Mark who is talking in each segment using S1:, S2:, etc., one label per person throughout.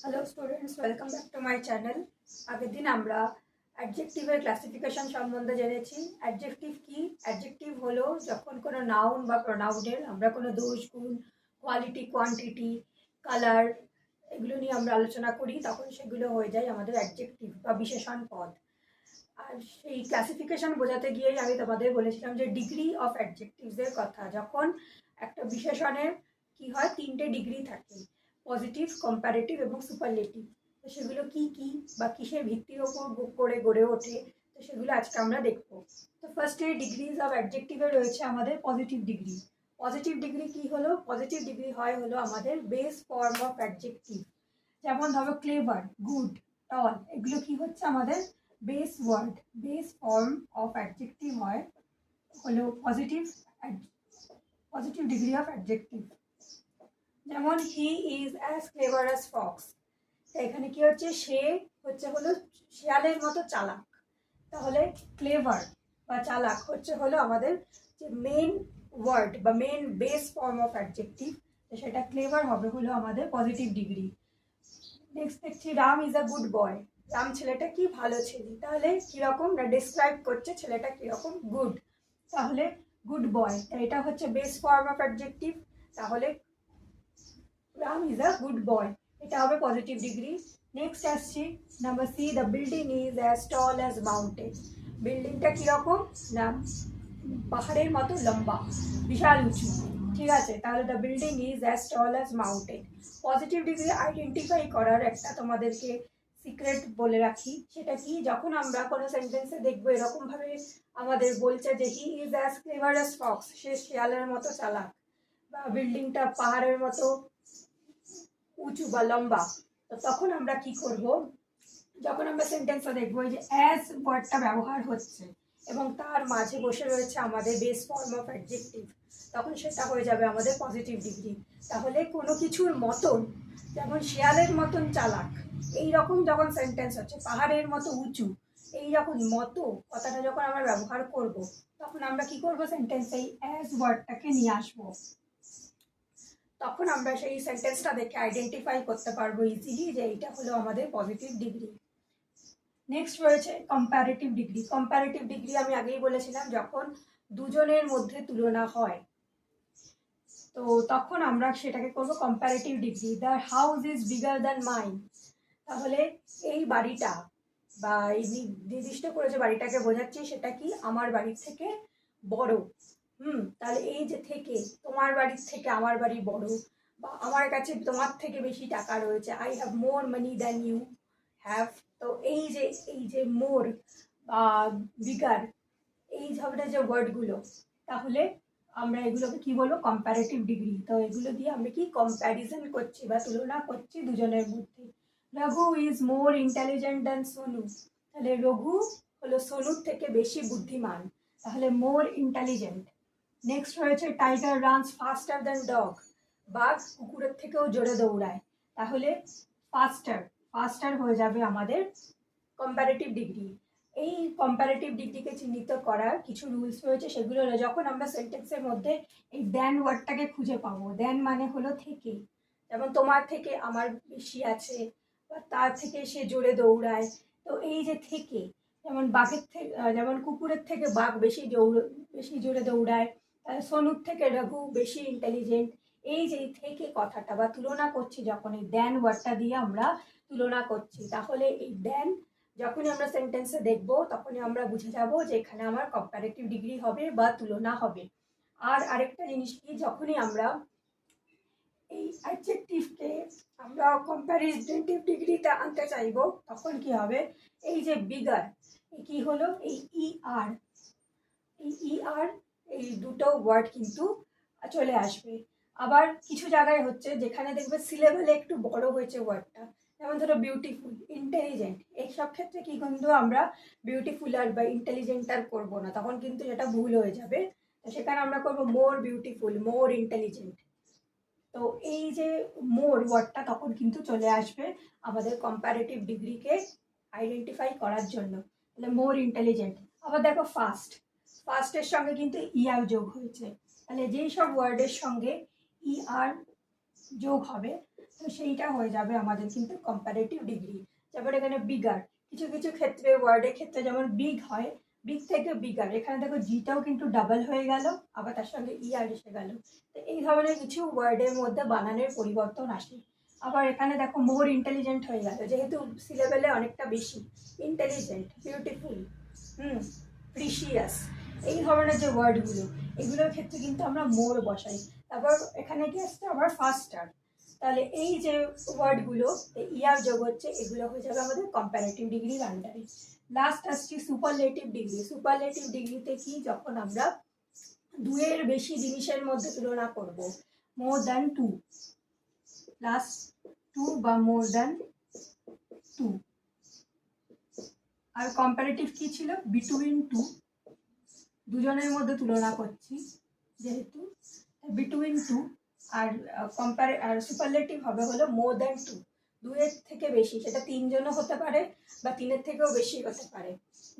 S1: Hello students, welcome back to my channel. আগের দিন আমরা অ্যাডজেক্টিভের ক্লাসিফিকেশন সম্বন্ধে জেনেছি। অ্যাডজেক্টিভ কি? অ্যাডজেক্টিভ হলো যখন কোনো নাউন বা প্রোনাউনের আমরা কোনো দোষ, গুণ, কোয়ালিটি, কোয়ান্টিটি, কালার এগুলো নিয়ে আমরা আলোচনা করি, তখন সেগুলো হয়ে যায় আমাদের অ্যাডজেক্টিভ বা বিশেষণ পদ। আর সেই ক্লাসিফিকেশন বোঝাতে গিয়েই আমি তোমাদের বলেছিলাম যে ডিগ্রি অফ অ্যাডজেক্টিভসের কথা। যখন একটা বিশেষণের কি হয়, তিনটে ডিগ্রি থাকে: পজিটিভ, কম্পারেটিভ এবং সুপারলেটিভ। তো সেগুলো কি কি বা কিসের ভিত্তির ওপর করে গড়ে ওঠে, তো সেগুলো আজকে আমরা দেখবো। তো ফার্স্টে ডিগ্রিজ অফ অ্যাডজেক্টিভে রয়েছে আমাদের পজিটিভ ডিগ্রি। পজিটিভ ডিগ্রি কি হলো? পজিটিভ ডিগ্রি হলো আমাদের বেস ফর্ম অফ অ্যাডজেক্টিভ। যেমন ধরো ক্লেভার, গুড, টল, এগুলো কি হচ্ছে আমাদের base word, base form of adjective হলো পজিটিভ ডিগ্রি অফ অ্যাডজেক্টিভ। যেমন he is as clever as fox. এখানে কি হচ্ছে? সে হলো শিয়ালের মতো চালাক। তাহলে ক্লেভার বা চালাক হলো আমাদের যে মেন ওয়ার্ড বা main base form of adjective. সেটা ক্লেভার হলো আমাদের পজিটিভ ডিগ্রি। নেক্সট দেখছি Ram is a good boy. Ram ছেলেটা কি ভালো ছেলে। তাহলে কিরকম না ডিসক্রাইব করছে ছেলেটা কিরকম, গুড। তাহলে গুড বয়, এটা হচ্ছে বেস ফর্ম অফ অ্যাডজেক্টিভ। তাহলে Ram is a good boy, এটা হবে পজিটিভ ডিগ্রি। নেক্সট আসছি number C, the building is as tall as mountain. বিল্ডিংটা কিরকম না পাহাড়ের মতো লম্বা, বিশাল উঁচু। ঠিক আছে, তাহলে the building is as tall as mountain. Positive degree identify করার একটা তোমাদেরকে সিক্রেট বলে রাখি। সেটা কি? যখন আমরা কোনো সেন্টেন্সে দেখবো এরকম ভাবে আমাদের বলছে যে he is as clever as fox, সে শিয়ালের মতো চালাক, বা বিল্ডিংটা পাহাড়ের মতো উঁচু বা লম্বা, তো তখন আমরা কি করব? যখন আমরা সেন্টেন্সটা দেখবো যে অ্যাজ ওয়ার্ডটা ব্যবহার হচ্ছে এবং তার মাঝে বসে রয়েছে আমাদের বেস ফর্ম অফ অ্যাডজেক্টিভ, তখন সেটা হয়ে যাবে আমাদের পজিটিভ ডিগ্রি। তাহলে কোনো কিছুর মতন, যেমন শিয়ালের মতন চালাক, এই রকম যখন সেন্টেন্স হচ্ছে, পাহাড়ের মতো উঁচু, এই রকম মতো কথাটা যখন আমরা ব্যবহার করব, তখন আমরা কি করব? সেন্টেন্সে এই অ্যাজ ওয়ার্ডটাকে নিয়ে আসবো। তখন আমরা সেই সেন্টেন্সটা দেখে আইডেন্টিফাই করতে পারবো ইজিলি যে এটা হলো আমাদের পজিটিভ ডিগ্রি। নেক্সট রয়েছে কম্প্যারেটিভ ডিগ্রি। কম্প্যারেটিভ ডিগ্রি আমি আগেই বলেছিলাম যখন দুজনের মধ্যে তুলনা হয়, তো তখন আমরা সেটাকে করবো comparative degree. The house is bigger than mine. তাহলে এই বাড়িটা বা এই নির্দিষ্ট করে যে বাড়িটাকে বোঝাচ্ছি সেটা কি? আমার বাড়ির থেকে বড়। তাহলে এই যে থেকে, তোমার বাড়ির থেকে আমার বাড়ি বড়, বা আমার কাছে তোমার থেকে বেশি টাকা রয়েছে, I have more money than you have. তো এই যে মোর বা বিগার, এই ধরনের যে ওয়ার্ডগুলো, তাহলে আমরা এগুলোকে কি বলবো? Comparative degree. তো এগুলো দিয়ে আমরা কি কম্প্যারিজন করছি বা তুলনা করছি দুজনের মধ্যে। Raghu is more intelligent than Sonu. তাহলে রঘু হলো সোনুর থেকে বেশি বুদ্ধিমান, তাহলে মোর ইন্টেলিজেন্ট। নেক্সট রয়েছে টাইগার রানস ফাস্টার দ্যান ডগ। বাঘ কুকুরের থেকেও জোরে দৌড়ায়, তাহলে ফাস্টার, ফাস্টার হয়ে যাবে আমাদের কম্প্যারেটিভ ডিগ্রি। এই কম্প্যারেটিভ ডিগ্রিকে চিহ্নিত করার কিছু রুলস রয়েছে। সেগুলো হলো যখন আমরা সেন্টেন্সের মধ্যে এই দ্যান ওয়ার্ডটাকে খুঁজে পাবো, দ্যান মানে হলো থেকে, যেমন তোমার থেকে আমার বেশি আছে, বা তার থেকে সে জোরে দৌড়ায়। তো এই যে থেকে, যেমন বাঘের থেকে, যেমন কুকুরের থেকে বাঘ বেশি জোরে দৌড়ায়, সোনুর থেকে রঘু বেশি ইন্টেলিজেন্ট। এই যে থেকে কথাটা বা তুলনা করছি, যখন এই দ্যান ওয়ার্ডটা দিয়ে আমরা তুলনা করছি, তাহলে এই দ্যান যখনই আমরা সেন্টেন্সে দেখবো তখনই আমরা বুঝে যাব যে এখানে আমার কম্প্যারেটিভ ডিগ্রি হবে বা তুলনা হবে। আর আরেকটা জিনিস কি, যখনই আমরা এই অ্যাডজেক্টিভকে আমরা কম্প্যারেটিভ ডিগ্রিতে আনতে চাইবো, তখন কি হবে? এই যে বিগার, কি হলো? এই আর, আর, এই দুটো ওয়ার্ড কিন্তু চলে আসবে। আবার কিছু জায়গায় হচ্ছে যেখানে দেখবে সিলেবেলে একটু বড় হয়েছে ওয়ার্ডটা, যেমন ধরো বিউটিফুল, ইন্টেলিজেন্ট, এইসব ক্ষেত্রে কি কিন্তু আমরা বিউটিফুল আর বা ইন্টেলিজেন্ট আর করবো না, তখন কিন্তু সেটা ভুল হয়ে যাবে। তো সেখানে আমরা করবো মোর বিউটিফুল, মোর ইন্টেলিজেন্ট। তো এই যে মোর ওয়ার্ডটা তখন কিন্তু চলে আসবে আমাদের কম্প্যারেটিভ ডিগ্রিকে আইডেন্টিফাই করার জন্য। তাহলে মোর ইন্টেলিজেন্ট। আবার দেখো ফাস্ট, ফাস্টের সঙ্গে কিন্তু ইয়ার যোগ হয়েছে। তাহলে যেই সব ওয়ার্ডের সঙ্গে আর যোগ হবে, তো সেইটা হয়ে যাবে আমাদের কিন্তু কম্পারেটিভ ডিগ্রি। যেমন এখানে বিগার, কিছু কিছু ক্ষেত্রে ওয়ার্ডের ক্ষেত্রে যেমন বিগ হয়, বিগ থেকে বিগার, এখানে দেখো জিটাও কিন্তু ডাবল হয়ে গেল, আবার তার সঙ্গে ইয়ার এসে গেল। তো এই ধরনের কিছু ওয়ার্ডের মধ্যে বানানের পরিবর্তন আসে। আবার এখানে দেখো মোর ইন্টেলিজেন্ট হয়ে গেল, যেহেতু সি লেভেলে অনেকটা বেশি, ইন্টেলিজেন্ট, বিউটিফুল, প্রিশিয়াস, এই ধরনের যে ওয়ার্ডগুলো, এগুলোর ক্ষেত্রে কিন্তু আমরা মোর বসাই। তারপর এখানে কি আসছে আবার ফাস্টার। তাহলে এই যে ওয়ার্ডগুলো ইয়ার যোগ হচ্ছে, এগুলো হয়ে যাবে আমাদের কম্পারেটিভ ডিগ্রির আন্ডারে। লাস্ট আসছে সুপারলেটিভ ডিগ্রি। সুপারলেটিভ ডিগ্রিতে কি, যখন আমরা দুয়ের বেশি জিনিসের মধ্যে তুলনা করব, more than two, plus two বা মোর দ্যান টু। আর কম্পারেটিভ কি ছিল, বিটুইন টু, দুজনের মধ্যে তুলনা করছি যেহেতু, বিটুইন টু। আর আর সুপারলেটিভ হবে হলো মোর দ্যান টু, দুয়ের থেকে বেশি, সেটা তিনজনও হতে পারে বা তিনের থেকেও বেশি হতে পারে।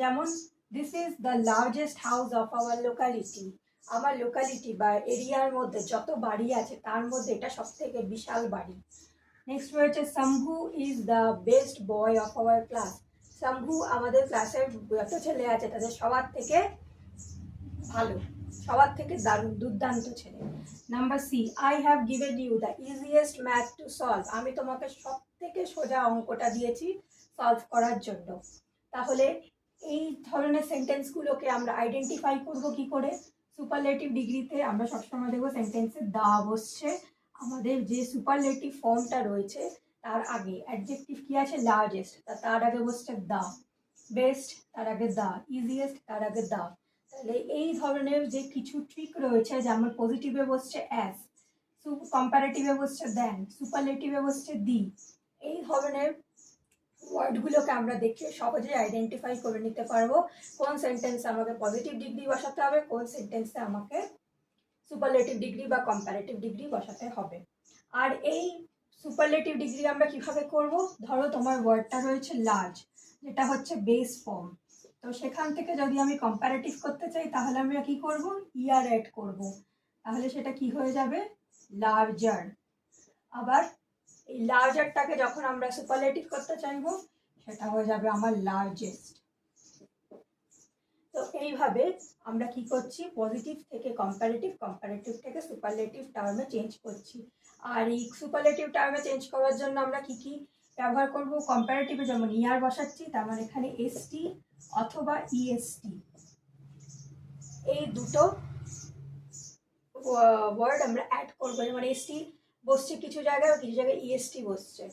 S1: যেমন this is the largest house of our locality, আমার লোকালিটি বা এরিয়ার মধ্যে যত বাড়ি আছে তার মধ্যে এটা সব থেকে বিশাল বাড়ি। নেক্সট রয়েছে Shambhu is the best boy of our class, Shambhu আমাদের ক্লাসের যত ছেলে আছে তাদের সবার থেকে ভালো, সবার থেকে দারুণ দুর্দান্ত ছেলে। Number C, I have given you the easiest math to solve, আমি তোমাকে সব থেকে সোজা অঙ্কটা দিয়েছি সলভ করার জন্য। তাহলে এই ধরনের সেন্টেন্সগুলোকে আমরা আইডেন্টিফাই করব কি করে, সুপারলেটিভ ডিগ্রিতে আমরা সবসময় দেখবো সেন্টেন্সে দা বসছে, আমাদের যে সুপারলেটিভ ফর্মটা রয়েছে তার আগে অ্যাডজেক্টিভ কি আছে, লার্জেস্ট, তার আগে বসছে দা, বেস্ট তার আগে দা, ইজিয়েস্ট তার আগে দা। তাহলে এই ধরনের যে কিছু ট্রিক রয়েছে, যেমন পজিটিভে বসছে অ্যাজ, কম্পারেটিভে বসছে দেন, সুপারলেটিভে বসছে দি, এই ধরনের ওয়ার্ডগুলোকে আমরা দেখে সহজেই আইডেন্টিফাই করে নিতে পারবো কোন সেন্টেন্সে আমাকে পজিটিভ ডিগ্রি বসাতে হবে, কোন সেন্টেন্সে আমাকে সুপারলেটিভ ডিগ্রি বা কম্পারেটিভ ডিগ্রি বসাতে হবে। আর এই সুপারলেটিভ ডিগ্রি আমরা কিভাবে করব, ধরো তোমার ওয়ার্ডটা রয়েছে লার্জ, যেটা হচ্ছে বেস ফর্ম, তো সেখান থেকে যদি আমি কম্পারেটিভ করতে চাই তাহলে আমরা কি করব, ইয়ার অ্যাড করব, তাহলে সেটা কি হয়ে যাবে, লার্জার। আবার এই লার্জারটাকে যখন আমরা সুপারলেটিভ করতে চাইবো সেটা হয়ে যাবে আমার লার্জেস্ট। তো এইভাবে আমরা কি করছি, পজিটিভ থেকে কম্পারেটিভ, কম্পারেটিভ থেকে সুপারলেটিভ টার্মে চেঞ্জ করছি। আর এই সুপারলেটিভ টার্মে চেঞ্জ করার জন্য আমরা কি কি ব্যবহার করব, কম্পারেটিভে যেমন ইয়ার বসাচ্ছি, তার মানে এখানে এসটি অথবা ইএসটি, এই দুটো ওয়ার্ড আমরা অ্যাড করবো। যেমন এসটি বসছে কিছু জায়গায়, কিছু জায়গায় ইএসটি বসছে।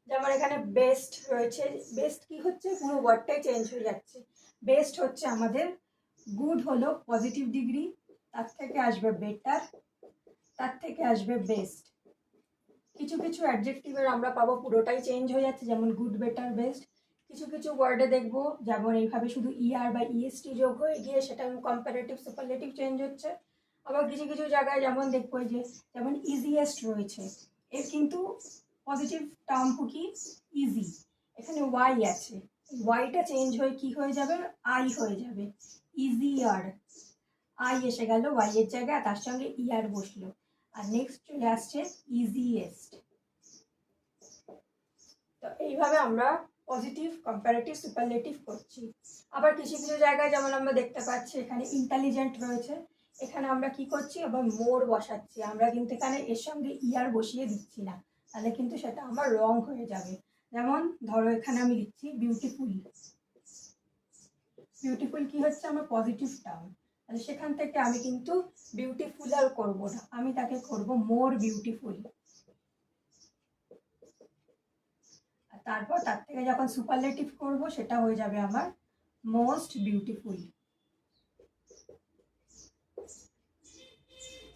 S1: যেমন এখানে বেস্ট রয়েছে, বেস্ট কি হচ্ছে, পুরো ওয়ার্ডটাই চেঞ্জ হয়ে যাচ্ছে। বেস্ট হচ্ছে আমাদের গুড হলো পজিটিভ ডিগ্রি, তার থেকে আসবে বেটার, তার থেকে আসবে বেস্ট। কিছু কিছু অ্যাডজেক্টিভের আমরা পাবো পুরোটাই চেঞ্জ হয়ে যাচ্ছে, যেমন গুড, বেটার, বেস্ট। কিছু কিছু ওয়ার্ডে দেখবো যেমন এইভাবে শুধু ইআর বা ইএসটি যোগ হয়ে গিয়ে সেটা কম্পারেটিভ সুপারলেটিভ চেঞ্জ হচ্ছে। আবার কিছু কিছু জায়গায় যেমন দেখবো যে যেমন ইজিয়েস্ট রয়েছে, এর কিন্তু পজিটিভ টার্ম কি, ইজি, এখানে ওয়াই আছে, ওয়াইটা চেঞ্জ হয়ে কি হয়ে যাবে, আই হয়ে যাবে, ইজিয়ার, আই এসে গেল ওয়াই এর জায়গায়, তার সঙ্গে ইয়ার বসলো। আর নেক্সট চলে আসছে ইজিয়েস্ট। তো এইভাবে আমরা পজিটিভ, কম্পারেটিভ, সুপারলেটিভ করছি। আবার কিছু কিছু জায়গায় যেমন আমরা দেখতে পাচ্ছি এখানে ইন্টেলিজেন্ট রয়েছে, এখানে আমরা কি করছি, আবার মোর বসাচ্ছি, আমরা কিন্তু এখানে এর সঙ্গে ইয়ার বসিয়ে দিচ্ছি না, তাহলে কিন্তু সেটা আমার রং হয়ে যাবে। যেমন ধরো এখানে আমি লিখছি বিউটিফুল, বিউটিফুল কি হচ্ছে আমার পজিটিভ টার্ম, তাহলে সেখান থেকে আমি কিন্তু বিউটিফুল আর করবো না, আমি তাকে করব মোর বিউটিফুল। তারপর তার থেকে যখন সুপারলেটিভ করব সেটা হয়ে যাবে আমার মোস্ট বিউটিফুল।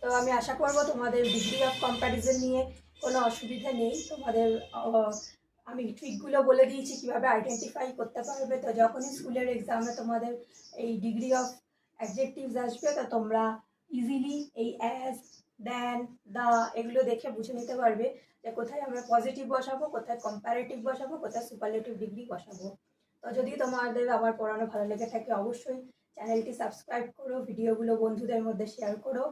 S1: তো আমি আশা করব তোমাদের ডিগ্রি অফ কম্প্যারিজন নিয়ে কোনো অসুবিধা নেই। তোমাদের আমি ট্রিকগুলো বলে দিয়েছি কিভাবে আইডেন্টিফাই করতে পারবে। তো যখনই স্কুলের এক্সামে তোমাদের এই ডিগ্রি অফ অ্যাডজেক্টিভস আসবে তো তোমরা ইজিলি এই অ্যাজ, দেন, দা এগুলো দেখে বুঝে নিতে পারবে যে কোথায় আমরা পজিটিভ বসাবো, কোথায় কম্প্যারেটিভ বসাবো, কোথায় সুপারলেটিভ ডিগ্রি বসাবো। তো যদি তোমাদের আমার পড়ানো ভালো লেগে থাকে অবশ্যই চ্যানেলটি সাবস্ক্রাইব করো, ভিডিওগুলো বন্ধুদের মধ্যে শেয়ার করো।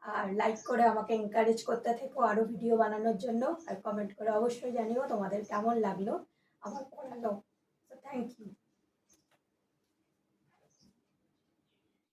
S1: আর লাইক করে আমাকে এনকারেজ করতে থেকো আরও ভিডিও বানানোর জন্য, আর কমেন্ট করে অবশ্যই জানিও তোমাদের কেমন লাগলো আমার পড়ানো। তো থ্যাংক ইউ।